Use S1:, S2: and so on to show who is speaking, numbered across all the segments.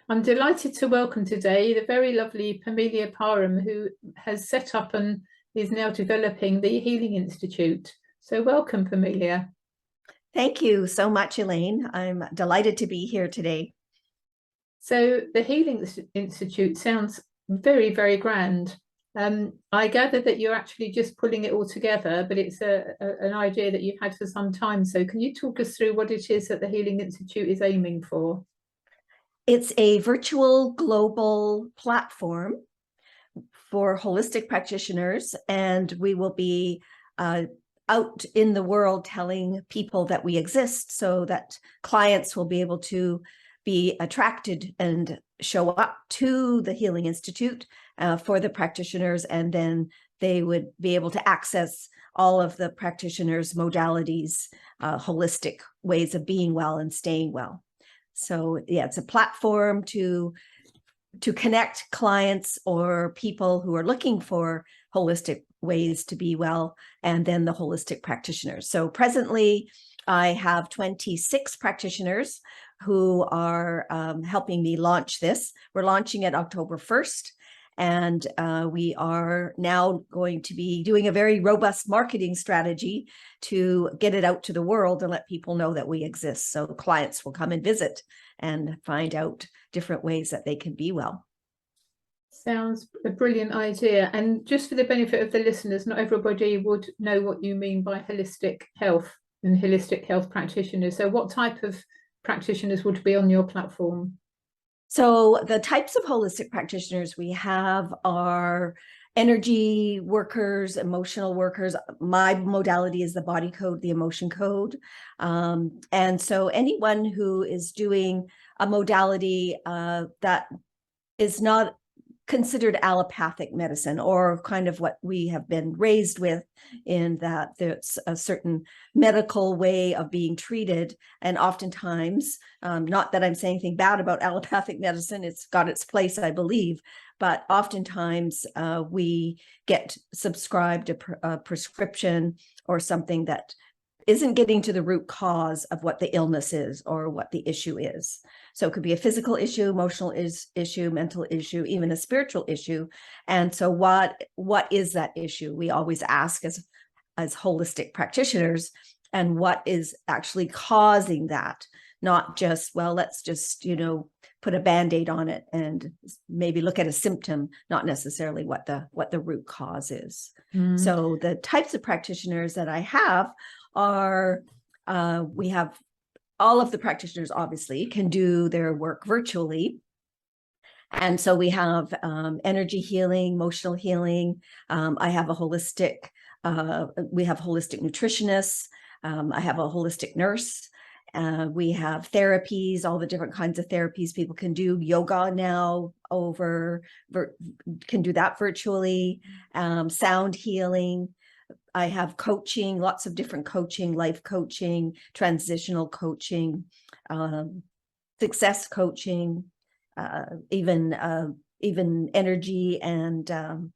S1: I'm delighted to welcome today the very lovely Permelia Parham, who has set up and is now developing the Healing Institute. So welcome, Permelia.
S2: Thank you so much, Elaine. I'm delighted to be here today.
S1: So the Healing Institute sounds very, very grand. I gather that you're actually just pulling it all together, but it's an idea that you've had for some time. So can you talk us through what it is that the Healing Institute is aiming for?
S2: It's a virtual global platform for holistic practitioners, and we will be out in the world telling people that we exist so that clients will be able to be attracted and show up to the Healing Institute for the practitioners, and then they would be able to access all of the practitioners' modalities, holistic ways of being well and staying well. So yeah, it's a platform to connect clients or people who are looking for holistic ways to be well, and then the holistic practitioners. So presently, I have 26 practitioners who are helping me launch this. We're launching it October 1st. And we are now going to be doing a very robust marketing strategy to get it out to the world and let people know that we exist. So clients will come and visit and find out different ways that they can be well.
S1: Sounds a brilliant idea. And just for the benefit of the listeners, not everybody would know what you mean by holistic health and holistic health practitioners. So what type of practitioners would be on your platform?
S2: So the types of holistic practitioners we have are energy workers, emotional workers. My modality is the body code, the emotion code. And so anyone who is doing a modality that is not considered allopathic medicine, or kind of what we have been raised with, in that there's a certain medical way of being treated. And oftentimes, not that I'm saying anything bad about allopathic medicine, it's got its place, I believe, but oftentimes we get subscribed a prescription or something that isn't getting to the root cause of what the illness is or what the issue is. So it could be a physical issue, emotional issue, mental issue, even a spiritual issue. And so what is that issue? We always ask as holistic practitioners, and what is actually causing that? Not just, well, let's just, put a Band-Aid on it and maybe look at a symptom, not necessarily what the root cause is. So the types of practitioners that I have are, we have all of the practitioners obviously can do their work virtually. And so we have energy healing, emotional healing. I have a holistic, we have holistic nutritionists. I have a holistic nurse. We have therapies, all the different kinds of therapies people can do. Yoga now can do that virtually. Sound healing. I have coaching, lots of different coaching, life coaching, transitional coaching, success coaching, even energy and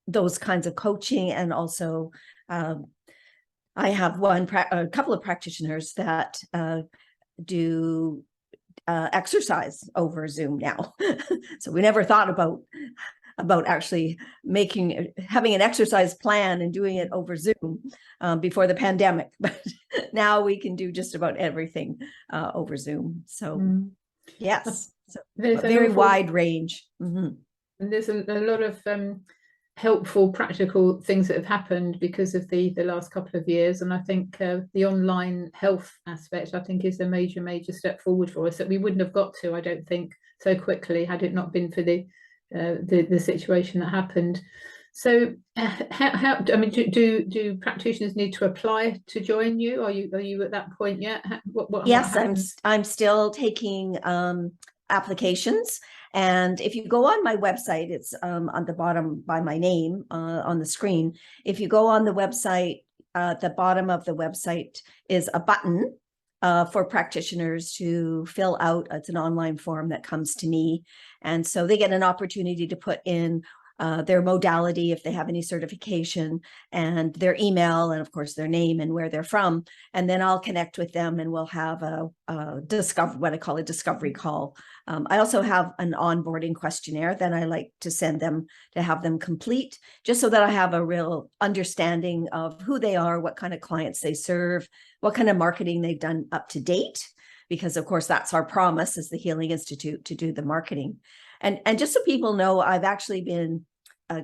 S2: those kinds of coaching. And also I have a couple of practitioners that do exercise over Zoom now. So we never thought about actually having an exercise plan and doing it over Zoom before the pandemic, but now we can do just about everything over Zoom. So yes, so a very wide range. And
S1: there's a lot of helpful practical things that have happened because of the last couple of years, and I think the online health aspect, I think, is a major step forward for us that we wouldn't have got to, I don't think, so quickly had it not been for the situation that happened. So how I mean, do practitioners need to apply to join you? Are you at that point yet?
S2: Yes, I'm still taking applications. And if you go on my website, it's on the bottom by my name on the screen. If you go on the website, at the bottom of the website is a button for practitioners to fill out. It's an online form that comes to me. And so they get an opportunity to put in their modality, if they have any certification, and their email, and of course their name and where they're from. And then I'll connect with them and we'll have a what I call a discovery call. I also have an onboarding questionnaire that I like to send them to have them complete, just so that I have a real understanding of who they are, what kind of clients they serve, what kind of marketing they've done up to date, because of course that's our promise as the Healing Institute, to do the marketing. And just so people know, I've actually been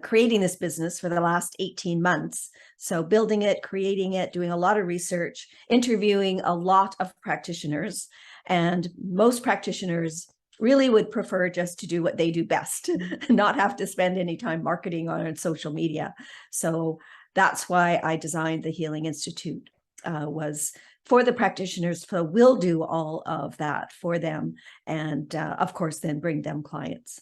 S2: creating this business for the last 18 months. So building it, creating it, doing a lot of research, interviewing a lot of practitioners. And most practitioners really would prefer just to do what they do best, not have to spend any time marketing on social media. So that's why I designed the Healing Institute, was for the practitioners. So we'll do all of that for them, and of course then bring them clients.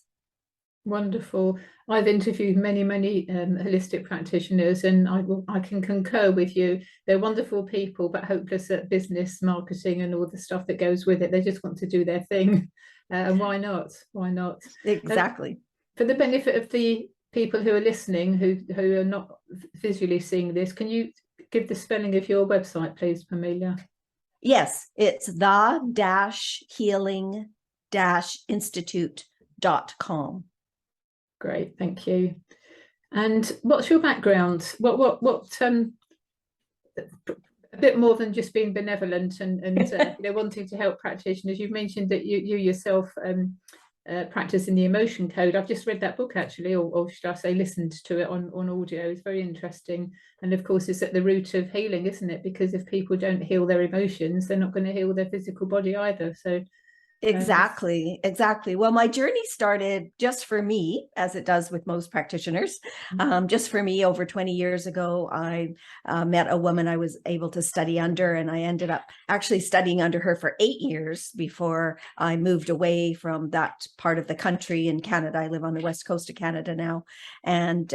S1: Wonderful. I've interviewed many holistic practitioners, and I can concur with you. They're wonderful people, but hopeless at business, marketing, and all the stuff that goes with it. They just want to do their thing, and why not? Why not?
S2: Exactly.
S1: For the benefit of the people who are listening, who are not visually seeing this, can you give the spelling of your website, please, Permelia?
S2: Yes, it's the-healing-institute.com.
S1: Great, thank you. And what's your background? What a bit more than just being benevolent and wanting to help practitioners. You've mentioned that you yourself practice in the emotion code. I've just read that book actually, or should I say listened to it on audio. It's very interesting, and of course it's at the root of healing, isn't it? Because if people don't heal their emotions, they're not going to heal their physical body either. So
S2: Exactly. Well, my journey started just for me, as it does with most practitioners. Just for me, over 20 years ago, I met a woman I was able to study under, and I ended up actually studying under her for 8 years before I moved away from that part of the country in Canada. I live on the west coast of Canada now, and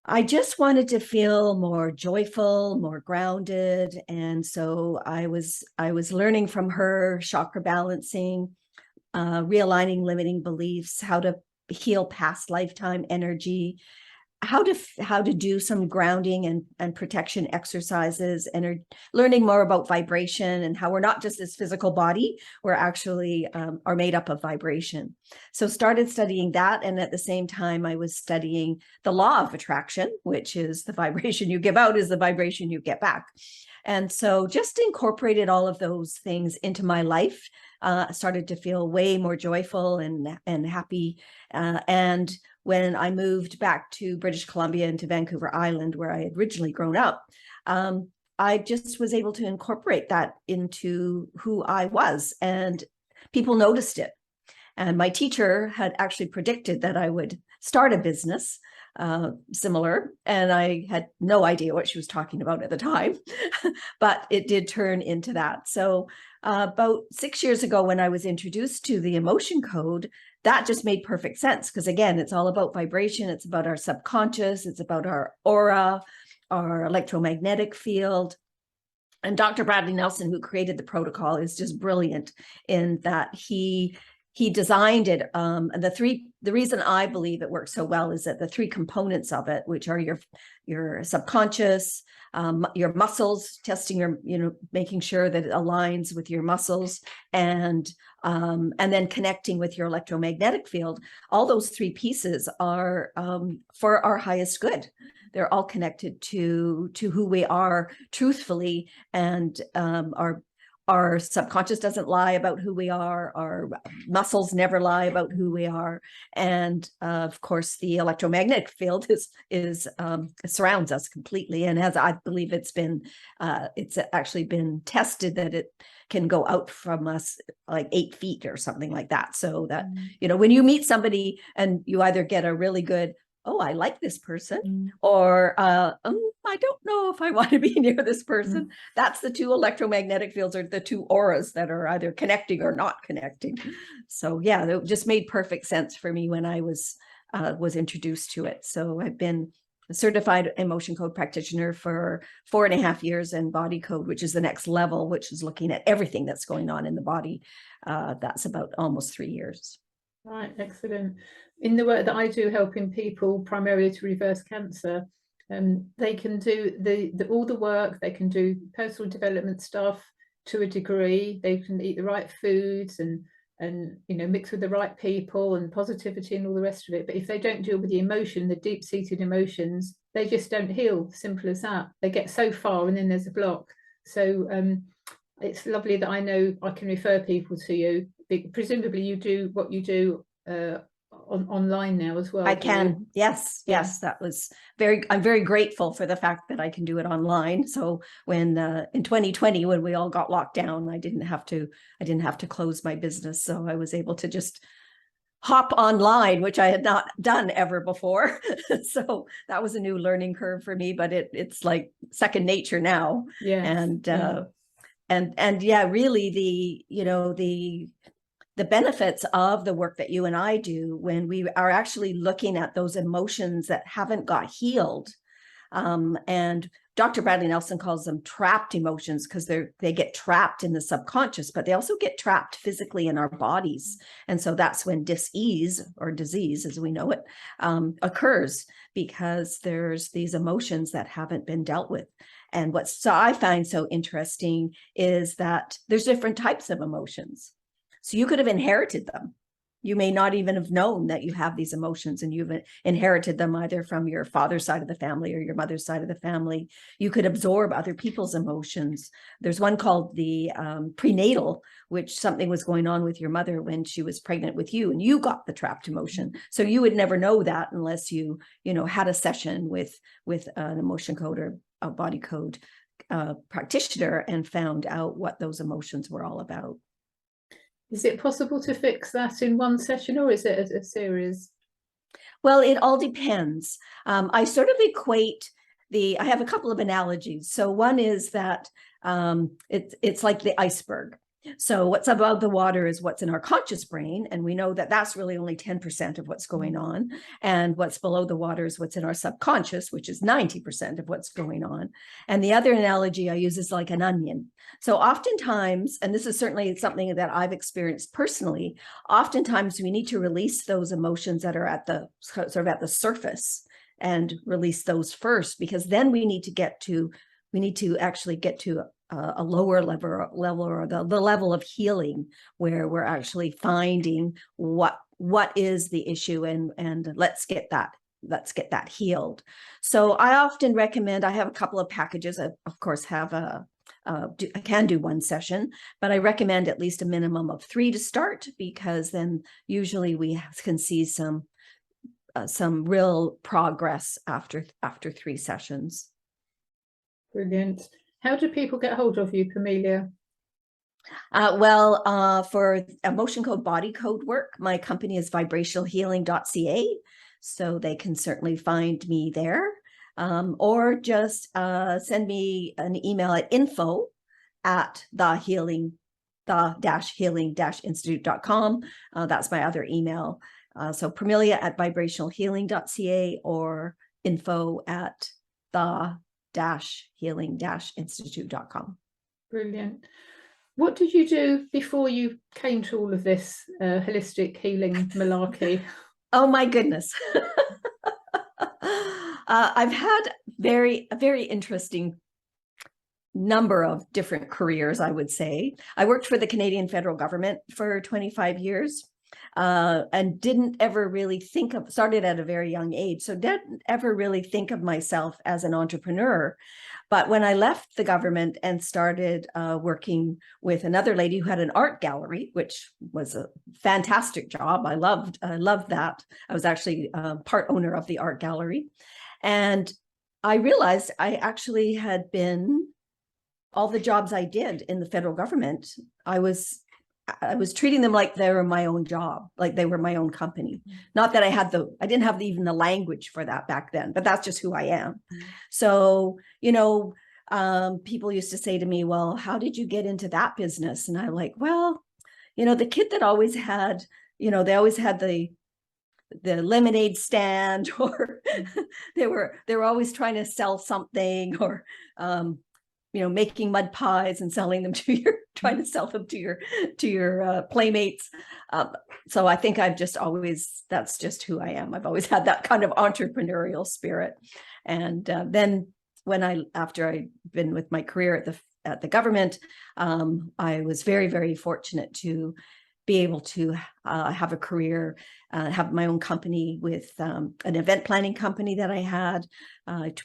S2: I just wanted to feel more joyful, more grounded. And so I was learning from her chakra balancing, realigning limiting beliefs, how to heal past lifetime energy, how to do some grounding and protection exercises, and learning more about vibration and how we're not just this physical body, we're actually are made up of vibration. So started studying that, and at the same time I was studying the law of attraction, which is the vibration you give out is the vibration you get back. And so just incorporated all of those things into my life, started to feel way more joyful and happy. And when I moved back to British Columbia and to Vancouver Island, where I had originally grown up, I just was able to incorporate that into who I was, and people noticed it. And my teacher had actually predicted that I would start a business similar, and I had no idea what she was talking about at the time, but it did turn into that. So about 6 years ago, when I was introduced to the emotion code, that just made perfect sense, because again, it's all about vibration. It's about our subconscious. It's about our aura, our electromagnetic field. And Dr. Bradley Nelson, who created the protocol, is just brilliant in that he designed it. And the reason I believe it works so well is that the 3 components of it, which are your subconscious, your muscles, testing making sure that it aligns with your muscles, and then connecting with your electromagnetic field. All those 3 pieces are for our highest good. They're all connected to who we are truthfully, and our subconscious doesn't lie about who we are. Our muscles never lie about who we are. And of course, the electromagnetic field surrounds us completely. And as I believe it's actually been tested that it can go out from us like 8 feet or something like that. So that, when you meet somebody and you either get a really good, oh, I like this person, or I don't know if I want to be near this person. That's the 2 electromagnetic fields, or the 2 auras that are either connecting or not connecting. So yeah, it just made perfect sense for me when I was introduced to it. So I've been a certified emotion code practitioner for 4.5 years, and body code, which is the next level, which is looking at everything that's going on in the body. That's about almost 3 years.
S1: Right, excellent. In the work that I do, helping people primarily to reverse cancer, they can do all the work. They can do personal development stuff to a degree. They can eat the right foods and mix with the right people and positivity and all the rest of it. But if they don't deal with the emotion, the deep-seated emotions, they just don't heal. Simple as that. They get so far and then there's a block. So it's lovely that I know I can refer people to you. Presumably you do what you do online now as well.
S2: I can. Yes.
S1: Yeah.
S2: Yes. I'm very grateful for the fact that I can do it online. So when in 2020, when we all got locked down, I didn't have to close my business. So I was able to just hop online, which I had not done ever before. So that was a new learning curve for me, but it's like second nature now.
S1: Yeah.
S2: And yeah, really the benefits of the work that you and I do when we are actually looking at those emotions that haven't got healed. And Dr. Bradley Nelson calls them trapped emotions because they get trapped in the subconscious, but they also get trapped physically in our bodies. And so that's when dis-ease, or disease as we know it, occurs, because there's these emotions that haven't been dealt with. And what I find so interesting is that there's different types of emotions. So you could have inherited them. You may not even have known that you have these emotions, and you've inherited them either from your father's side of the family or your mother's side of the family. You could absorb other people's emotions. There's one called the prenatal, which something was going on with your mother when she was pregnant with you, and you got the trapped emotion. So you would never know that unless you had a session with an emotion code or a body code practitioner and found out what those emotions were all about.
S1: Is it possible to fix that in one session, or is it a series?
S2: Well, it all depends. I sort of equate I have a couple of analogies. So one is that it's like the iceberg. So what's above the water is what's in our conscious brain. And we know that that's really only 10% of what's going on. And what's below the water is what's in our subconscious, which is 90% of what's going on. And the other analogy I use is like an onion. So oftentimes, and this is certainly something that I've experienced personally, oftentimes we need to release those emotions that are at the sort of at the surface and release those first, because then we need to actually get to a lower level, or the level of healing, where we're actually finding what is the issue, and let's get that healed. So I often recommend, I have a couple of packages. I of course have I can do one session, but I recommend at least a minimum of 3 to start, because then usually we can see some real progress after 3 sessions.
S1: Brilliant. How do people get hold of you, Permelia?
S2: For emotion code, body code work, my company is vibrationalhealing.ca, so they can certainly find me there, or just send me an email at info@the-healing-institute.com. That's my other email. So Permelia at vibrationalhealing.ca, or info@the-healing-institute.com.
S1: Brilliant. What did you do before you came to all of this holistic healing malarkey?
S2: Oh my goodness. I've had a very interesting number of different careers, I would say. I worked for the Canadian federal government for 25 years. And didn't ever really started at a very young age, so didn't ever really think of myself as an entrepreneur. But when I left the government and started working with another lady who had an art gallery, which was a fantastic job, I loved that. I was actually part owner of the art gallery, and I realized I actually had been, all the jobs I did in the federal government, I was treating them like they were my own job, like they were my own company. Not that I didn't have even the language for that back then, but that's just who I am. So, people used to say to me, well, how did you get into that business? And I'm like, well, the kid that always had, they always had the lemonade stand, or they were always trying to sell something, or making mud pies and selling them to trying to sell them to your playmates. So I think that's just who I am. I've always had that kind of entrepreneurial spirit. And then after I'd been with my career at the government, I was very, very fortunate to be able to have a career, have my own company with an event planning company that I had.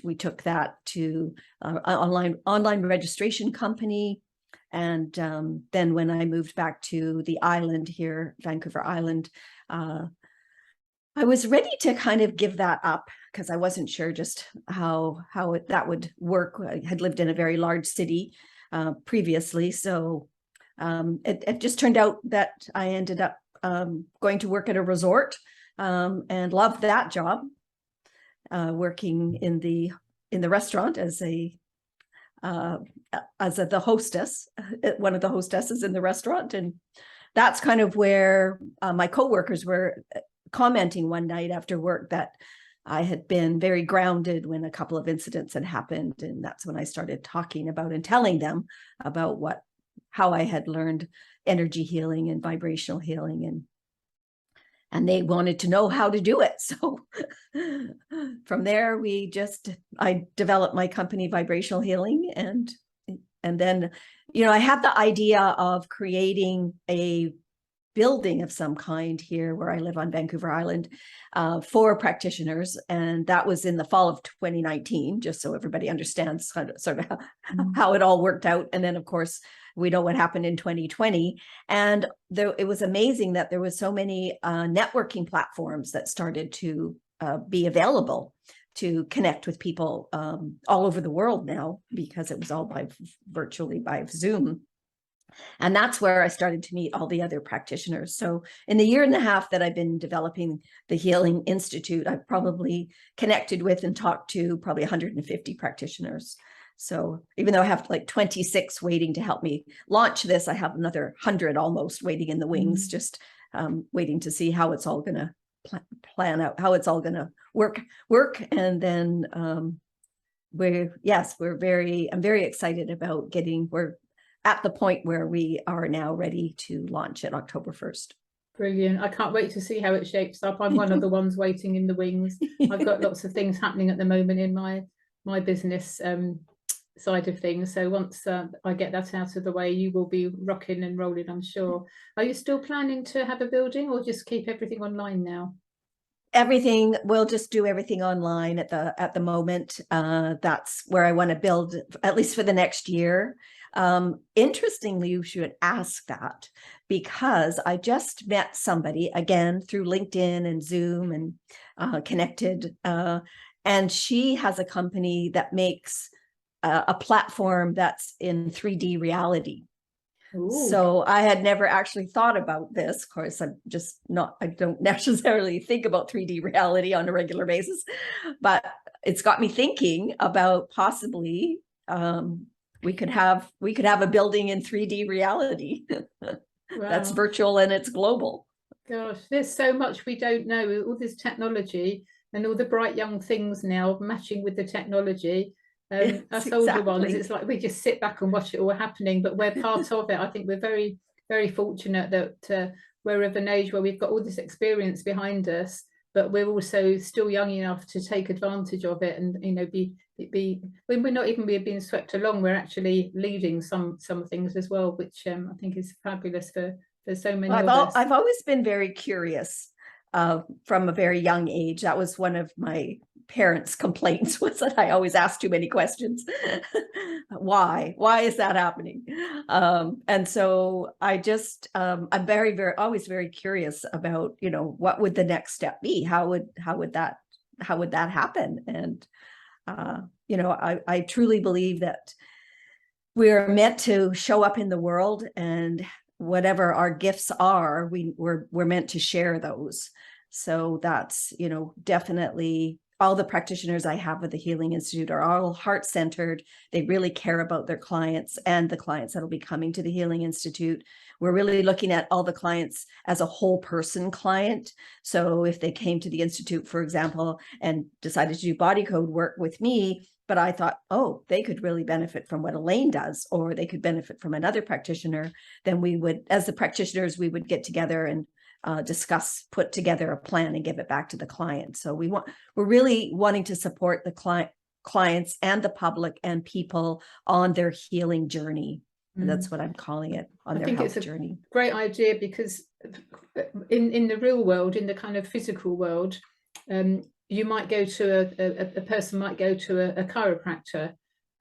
S2: We took that to online registration company. And then when I moved back to the island here, Vancouver Island, I was ready to kind of give that up because I wasn't sure just how that would work. I had lived in a very large city previously. So it just turned out that I ended up going to work at a resort and loved that job, working in the restaurant as the hostess, one of the hostesses in the restaurant. And that's kind of where my coworkers were commenting one night after work that I had been very grounded when a couple of incidents had happened. And that's when I started talking about and telling them about how I had learned energy healing and vibrational healing, and they wanted to know how to do it. So from there, I developed my company, Vibrational Healing. And then, I had the idea of creating a building of some kind here where I live on Vancouver Island for practitioners. And that was in the fall of 2019, just so everybody understands sort of how it all worked out. And then, of course, we know what happened in 2020. And it was amazing that there was so many networking platforms that started to be available to connect with people all over the world now, because it was all virtually by Zoom. And that's where I started to meet all the other practitioners. So in the year and a half that I've been developing the Healing Institute, I've probably connected with and talked to probably 150 practitioners. So even though I have like 26 waiting to help me launch this, I have another 100 almost waiting in the wings, just waiting to see how it's all going to plan out, how it's all going to work. And then I'm very excited about we're at the point where we are now ready to launch it October 1st.
S1: Brilliant. I can't wait to see how it shapes up. I'm one of the ones waiting in the wings. I've got lots of things happening at the moment in my business side of things. So once I get that out of the way, you will be rocking and rolling, I'm sure. Are you still planning to have a building, or just keep everything online now?
S2: We'll just do everything online at the moment. That's where I want to build, at least for the next year. Interestingly, you should ask that, because I just met somebody again through LinkedIn and Zoom and connected, and she has a company that makes a platform that's in 3D reality. Ooh. So I had never actually thought about this. Of course, I don't necessarily think about 3D reality on a regular basis, but it's got me thinking about possibly we could have a building in 3D reality. Wow. That's virtual and it's global.
S1: Gosh, there's so much we don't know. All this technology and all the bright young things now matching with the technology. Us older ones, it's like we just sit back and watch it all happening, but we're part of it. I think we're very, very fortunate that we're of an age where we've got all this experience behind us, but we're also still young enough to take advantage of it, and when we're not even being swept along, we're actually leading some things as well, which I think is fabulous for so many of us.
S2: I've always been very curious from a very young age. That was one of my parents' complaints, was that I always asked too many questions. Why is that happening? And so I just I'm always very curious about, what would the next step be? How would that happen? And I truly believe that we're meant to show up in the world, and whatever our gifts are, we're meant to share those. So that's, definitely all the practitioners I have with the Healing Institute are all heart-centered. They really care about their clients and the clients that'll be coming to the Healing Institute. We're really looking at all the clients as a whole person client. So if they came to the Institute, for example, and decided to do body code work with me, but I thought, oh, they could really benefit from what Elaine does, or they could benefit from another practitioner. Then we would, as the practitioners, we would get together and discuss, put together a plan and give it back to the client. So we're really wanting to support the clients and the public and people on their healing journey. And that's what I'm calling it, on their health journey.
S1: Great idea, because in the real world, in the kind of physical world, you might go to a person might go to a chiropractor,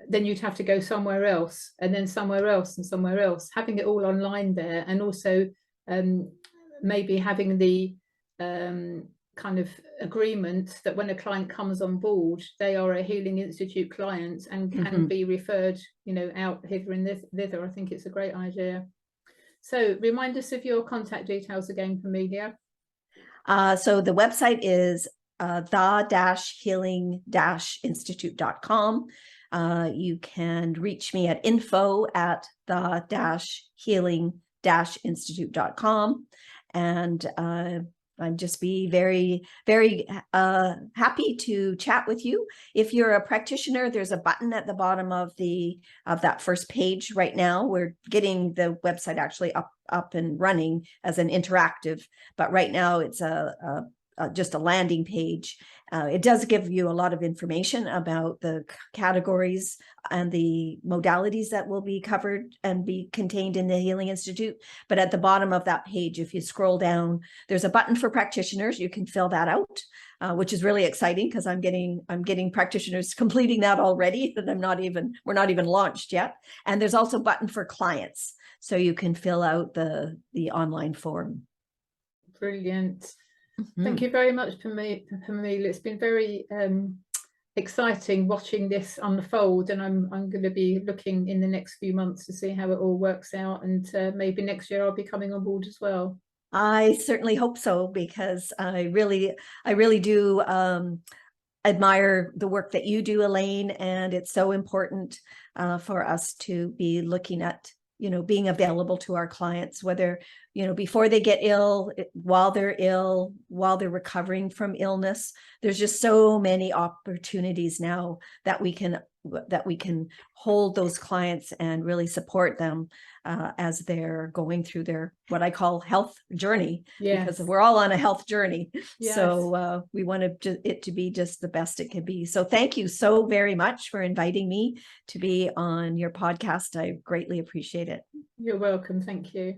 S1: then you'd have to go somewhere else, and then somewhere else, and somewhere else. Having it all online there, and also maybe having the kind of agreement that when a client comes on board, they are a Healing Institute client and can be referred, out hither and thither. I think it's a great idea. So remind us of your contact details again, Permelia.
S2: So the website is the-healing-institute.com. You can reach me at info@the-healing-institute.com. And I'd just be very, very happy to chat with you. If you're a practitioner, there's a button at the bottom of that first page right now. We're getting the website actually up and running as an interactive, but right now it's just a landing page. It does give you a lot of information about the categories and the modalities that will be covered and be contained in the Healing Institute. But at the bottom of that page, if you scroll down, there's a button for practitioners. You can fill that out, which is really exciting, because I'm getting practitioners completing that already, and we're not even launched yet. And there's also a button for clients, so you can fill out the online form.
S1: Brilliant. Thank you very much, Permelia. It's been very exciting watching this unfold, and I'm going to be looking in the next few months to see how it all works out, and maybe next year I'll be coming on board as well.
S2: I certainly hope so, because I really do admire the work that you do, Elaine, and it's so important for us to be looking at being available to our clients, whether, before they get ill, while they're recovering from illness. There's just so many opportunities now that we can hold those clients and really support them as they're going through their, what I call, health journey.
S1: Yes.
S2: Because we're all on a health journey.
S1: Yes.
S2: So we want it to be just the best it can be. So thank you so very much for inviting me to be on your podcast. I greatly appreciate it.
S1: You're welcome. Thank you.